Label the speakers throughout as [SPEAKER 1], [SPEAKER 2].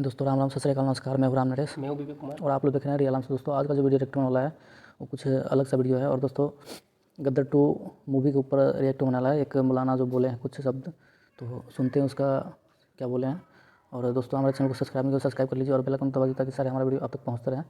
[SPEAKER 1] दोस्तों राम राम सत श्री अकाल नमस्कार। मैं हूं राम नरेश,
[SPEAKER 2] मैं हूं विवेक कुमार
[SPEAKER 1] और आप लोग देख रहे हैं रियल आर्म्स। दोस्तों आज का जो वीडियो रिएक्ट होने वाला है वो कुछ अलग सा वीडियो है। और दोस्तों गदर 2 मूवी के ऊपर रिएक्ट होने वाला है। एक मौलाना जो बोले हैं कुछ शब्द, तो सुनते हैं उसका क्या बोले हैं। और दोस्तों हमारे चैनल को सब्सक्राइब कर लीजिए और बेल आइकन दबा दीजिए ताकि सारे हमारे वीडियो आप तक पहुँचते रहें।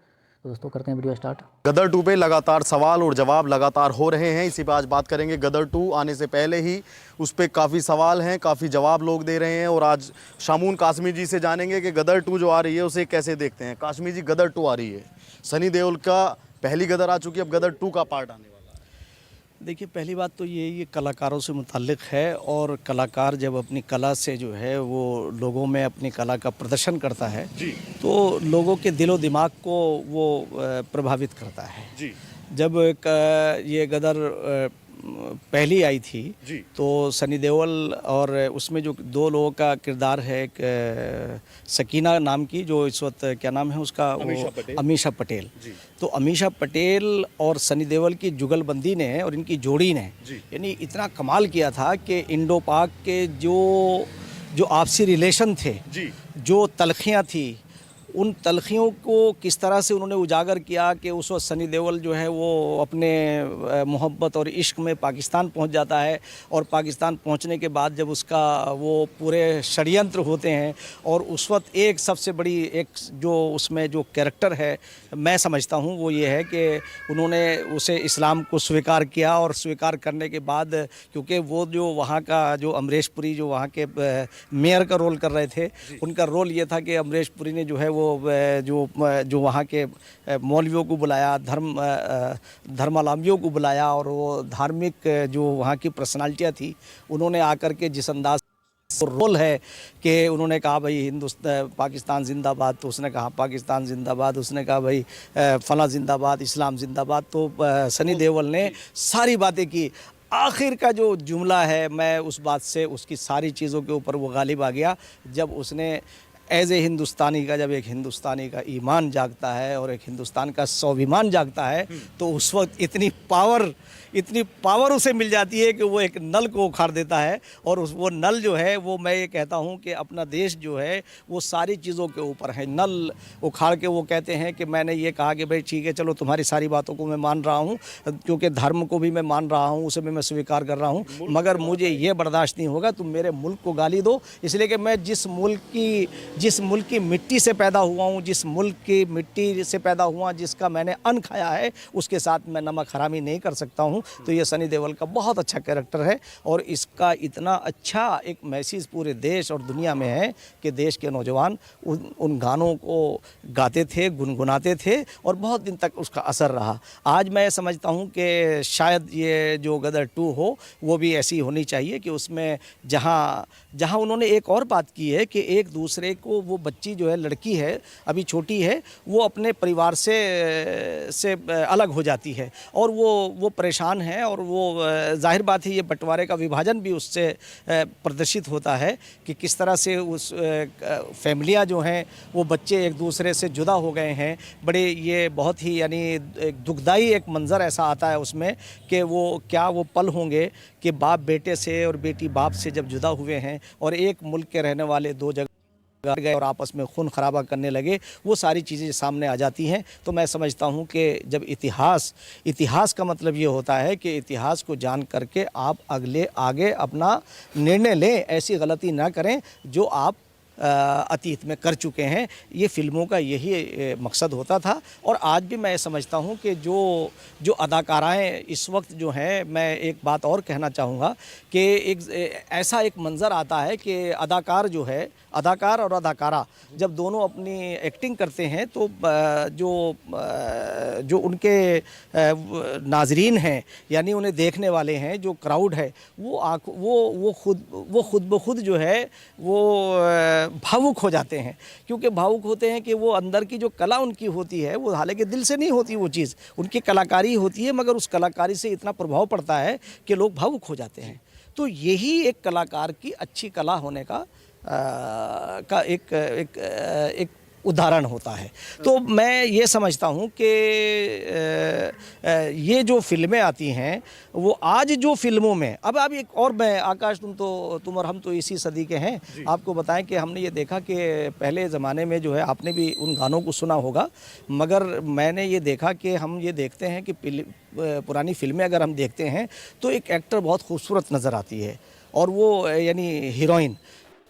[SPEAKER 1] तो दोस्तों करते हैं वीडियो स्टार्ट।
[SPEAKER 3] गदर 2 पे लगातार सवाल और जवाब लगातार हो रहे हैं, इसी पे आज बात करेंगे। गदर 2 आने से पहले ही उस पर काफ़ी सवाल हैं, काफ़ी जवाब लोग दे रहे हैं। और आज शामून कासमी जी से जानेंगे कि गदर 2 जो आ रही है उसे कैसे देखते हैं। कासमी जी, गदर 2 आ रही है, सनी देओल का पहली गदर आ चुकी है, अब गदर 2 का पार्ट आने वाला है।
[SPEAKER 2] देखिए, पहली बात तो ये कलाकारों से मुताल्लिक़ है, और कलाकार जब अपनी कला से जो है वो लोगों में अपनी कला का प्रदर्शन करता है
[SPEAKER 3] जी,
[SPEAKER 2] तो लोगों के दिलो दिमाग को वो प्रभावित करता है।
[SPEAKER 3] जी,
[SPEAKER 2] जब ये गदर पहली आई थी
[SPEAKER 3] जी,
[SPEAKER 2] तो सनी देओल और उसमें जो दो लोगों का किरदार है, एक सकीना नाम की, जो इस वक्त क्या नाम है उसका, अमीषा पटेल। तो अमीषा पटेल और सनी देओल की जुगलबंदी ने और इनकी जोड़ी ने यानी इतना कमाल किया था कि इंडो पाक के जो आपसी रिलेशन थे, जो तलखियाँ थी, उन तलखियों को किस तरह से उन्होंने उजागर किया कि उस वक्त सनी देओल जो है वो अपने मोहब्बत और इश्क में पाकिस्तान पहुंच जाता है। और पाकिस्तान पहुंचने के बाद जब उसका वो पूरे षड्यंत्र होते हैं, और उस वक्त एक सबसे बड़ी एक जो उसमें जो कैरेक्टर है मैं समझता हूं वो ये है कि उन्होंने उसे इस्लाम को स्वीकार किया। और स्वीकार करने के बाद, क्योंकि वो जो वहाँ का जो अमरीश पुरी जो वहाँ के मेयर का रोल कर रहे थे, उनका रोल ये था कि अमरीश पुरी ने जो है वो जो वहाँ के मौलवियों को बुलाया, धर्मावलंबियों को बुलाया, और वो धार्मिक जो वहाँ की पर्सनालिटियाँ थी, उन्होंने आकर के जिस अंदाज रोल है कि उन्होंने कहा भाई हिंदुस्तान पाकिस्तान जिंदाबाद, तो उसने कहा पाकिस्तान जिंदाबाद, उसने कहा भाई फला जिंदाबाद, इस्लाम जिंदाबाद। तो सनी देओल ने सारी बातें की। आखिर का जो जुमला है, मैं उस बात से उसकी सारी चीज़ों के ऊपर वो गालिब आ गया जब उसने एज ए हिंदुस्तानी का, जब एक हिंदुस्तानी का ईमान जागता है और एक हिंदुस्तान का स्वाभिमान जागता है, तो उस वक्त इतनी पावर उसे मिल जाती है कि वो एक नल को उखाड़ देता है। और वो नल जो है वो, मैं ये कहता हूँ कि अपना देश जो है वो सारी चीज़ों के ऊपर है। नल उखाड़ के वो कहते हैं कि मैंने ये कहा कि भाई ठीक है, चलो तुम्हारी सारी बातों को मैं मान रहा हूँ, क्योंकि धर्म को भी मैं मान रहा हूँ, उसे भी मैं स्वीकार कर रहा हूँ, मगर मुझे ये बर्दाश्त नहीं होगा तुम मेरे मुल्क को गाली दो। इसलिए कि मैं जिस मुल्क की मिट्टी से पैदा हुआ हूँ, जिस मुल्क की मिट्टी से पैदा हुआ, जिसका मैंने अन्न खाया है, उसके साथ मैं नमक हरामी नहीं कर सकता हूँ। तो ये सनी देओल का बहुत अच्छा कैरेक्टर है, और इसका इतना अच्छा एक मैसेज पूरे देश और दुनिया में है कि देश के नौजवान उन गानों को गाते थे, गुनगुनाते थे, और बहुत दिन तक उसका असर रहा। आज मैं समझता हूँ कि शायद ये जो गदर 2 हो वो भी ऐसी होनी चाहिए कि उसमें जहाँ उन्होंने एक और बात की है कि एक दूसरे को, वो बच्ची जो है, लड़की है, अभी छोटी है, वो अपने परिवार से अलग हो जाती है, और वो परेशान है, और वो जाहिर बात है ये बंटवारे का विभाजन भी उससे प्रदर्शित होता है कि किस तरह से उस फैमिलियाँ जो हैं वो बच्चे एक दूसरे से जुदा हो गए हैं। बड़े ये बहुत ही यानी एक दुखदाई एक मंज़र ऐसा आता है उसमें कि वो पल होंगे कि बाप बेटे से और बेटी बाप से जब जुदा हुए हैं, और एक मुल्क के रहने वाले दो जगह गए और आपस में खून खराबा करने लगे, वो सारी चीज़ें सामने आ जाती हैं। तो मैं समझता हूँ कि जब इतिहास का मतलब ये होता है कि इतिहास को जान करके आप आगे अपना निर्णय लें, ऐसी गलती ना करें जो आप अतीत में कर चुके हैं। ये फिल्मों का यही मकसद होता था। और आज भी मैं समझता हूँ कि जो अदाकाराएँ इस वक्त जो हैं, मैं एक बात और कहना चाहूँगा कि ऐसा एक मंज़र आता है कि अदाकार और अदाकारा जब दोनों अपनी एक्टिंग करते हैं तो जो उनके नाजरीन हैं, यानी उन्हें देखने वाले हैं, जो क्राउड है, वो खुद ब खुद जो है वो भावुक हो जाते हैं। क्योंकि भावुक होते हैं कि वो अंदर की जो कला उनकी होती है, वो हालांकि दिल से नहीं होती, वो चीज़ उनकी कलाकारी होती है, मगर उस कलाकारी से इतना प्रभाव पड़ता है कि लोग भावुक हो जाते हैं। तो यही एक कलाकार की अच्छी कला होने का एक उदाहरण होता है। तो मैं ये समझता हूँ कि ये जो फिल्में आती हैं वो आज जो फिल्मों में अब एक और मैं आकाश तुम और हम तो इसी सदी के हैं, आपको बताएं कि हमने ये देखा कि पहले ज़माने में जो है आपने भी उन गानों को सुना होगा, मगर मैंने ये देखा कि हम ये देखते हैं कि पुरानी फिल्में अगर हम देखते हैं तो एक एक्टर बहुत खूबसूरत नज़र आती है और वो यानी हीरोइन,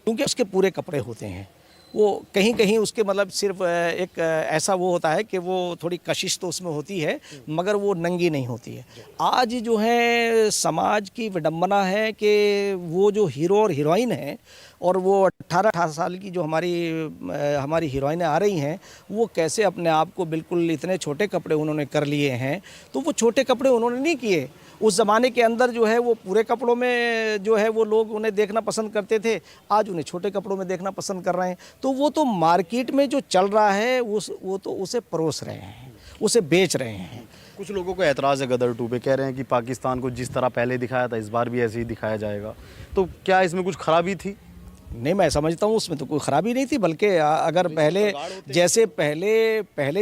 [SPEAKER 2] क्योंकि उसके पूरे कपड़े होते हैं, वो कहीं कहीं उसके मतलब सिर्फ एक ऐसा वो होता है कि वो थोड़ी कशिश तो उसमें होती है मगर वो नंगी नहीं होती है। आज जो है समाज की विडंबना है कि वो जो हीरो और हीरोइन है और वो 18 साल की जो हमारी हीरोइनें आ रही हैं वो कैसे अपने आप को बिल्कुल इतने छोटे कपड़े उन्होंने कर लिए हैं। तो वो छोटे कपड़े उन्होंने नहीं किए, उस ज़माने के अंदर जो है वो पूरे कपड़ों में जो है वो लोग उन्हें देखना पसंद करते थे, आज उन्हें छोटे कपड़ों में देखना पसंद कर रहे हैं। तो वो तो मार्केट में जो चल रहा है वो तो उसे परोस रहे हैं, उसे बेच रहे हैं।
[SPEAKER 3] कुछ लोगों को ऐतराज़ है गदर 2 पे, कह रहे हैं कि पाकिस्तान को जिस तरह पहले दिखाया था इस बार भी ऐसे ही दिखाया जाएगा, तो क्या इसमें कुछ खराबी थी?
[SPEAKER 2] नहीं, मैं समझता हूँ उसमें तो कोई ख़राबी नहीं थी, बल्कि अगर पहले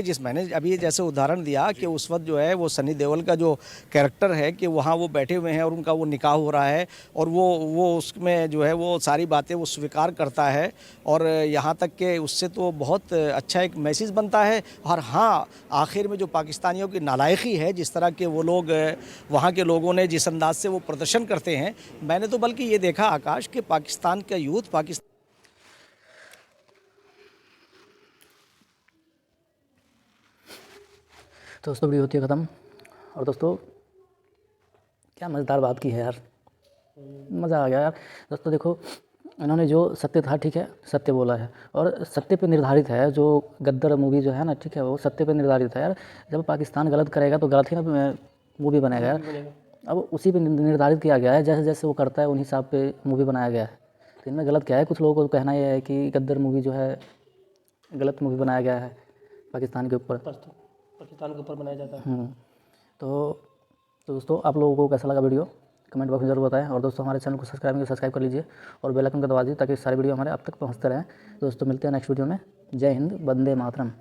[SPEAKER 2] जिस मैंने अभी जैसे उदाहरण दिया कि उस वक्त जो है वो सनी देओल का जो कैरेक्टर है कि वहाँ वो बैठे हुए हैं और उनका वो निकाह हो रहा है और वो उसमें जो है वो सारी बातें वो स्वीकार करता है और यहाँ तक कि उससे तो बहुत अच्छा एक मैसेज बनता है। और हाँ, आखिर में जो पाकिस्तानियों की नालायकी है, जिस तरह के वो लोग वहाँ के लोगों ने जिस अंदाज से वो प्रदर्शन करते हैं, मैंने तो बल्कि ये देखा आकाश कि पाकिस्तान का यूथ
[SPEAKER 1] तो दोस्तों वीडियो होती है ख़त्म। और दोस्तों क्या मज़ेदार बात की है यार, मज़ा आ गया यार। दोस्तों देखो, इन्होंने जो सत्य था, ठीक है, सत्य बोला है और सत्य पे निर्धारित है जो गद्दर मूवी जो है ना, ठीक है, वो सत्य पे निर्धारित है यार। जब पाकिस्तान गलत करेगा तो गलत ही ना मूवी बनाएगा यार। अब उसी पे निर्धारित किया गया है, जैसे जैसे वो करता है उन हिसाब पे मूवी बनाया गया है। तो इनमें गलत क्या है? कुछ लोगों को कहना यह है कि गद्दर मूवी जो है गलत मूवी बनाया गया है पाकिस्तान के ऊपर
[SPEAKER 4] बनाया जाता है।
[SPEAKER 1] तो दोस्तों आप लोगों को कैसा लगा वीडियो कमेंट बॉक्स में जरूर बताएं। और दोस्तों हमारे चैनल को सब्सक्राइब कर लीजिए और बेल आइकन को दबा दीजिए ताकि सारे वीडियो हमारे आप तक पहुंचते रहें। दोस्तों मिलते हैं नेक्स्ट वीडियो में। जय हिंद, वंदे मातरम।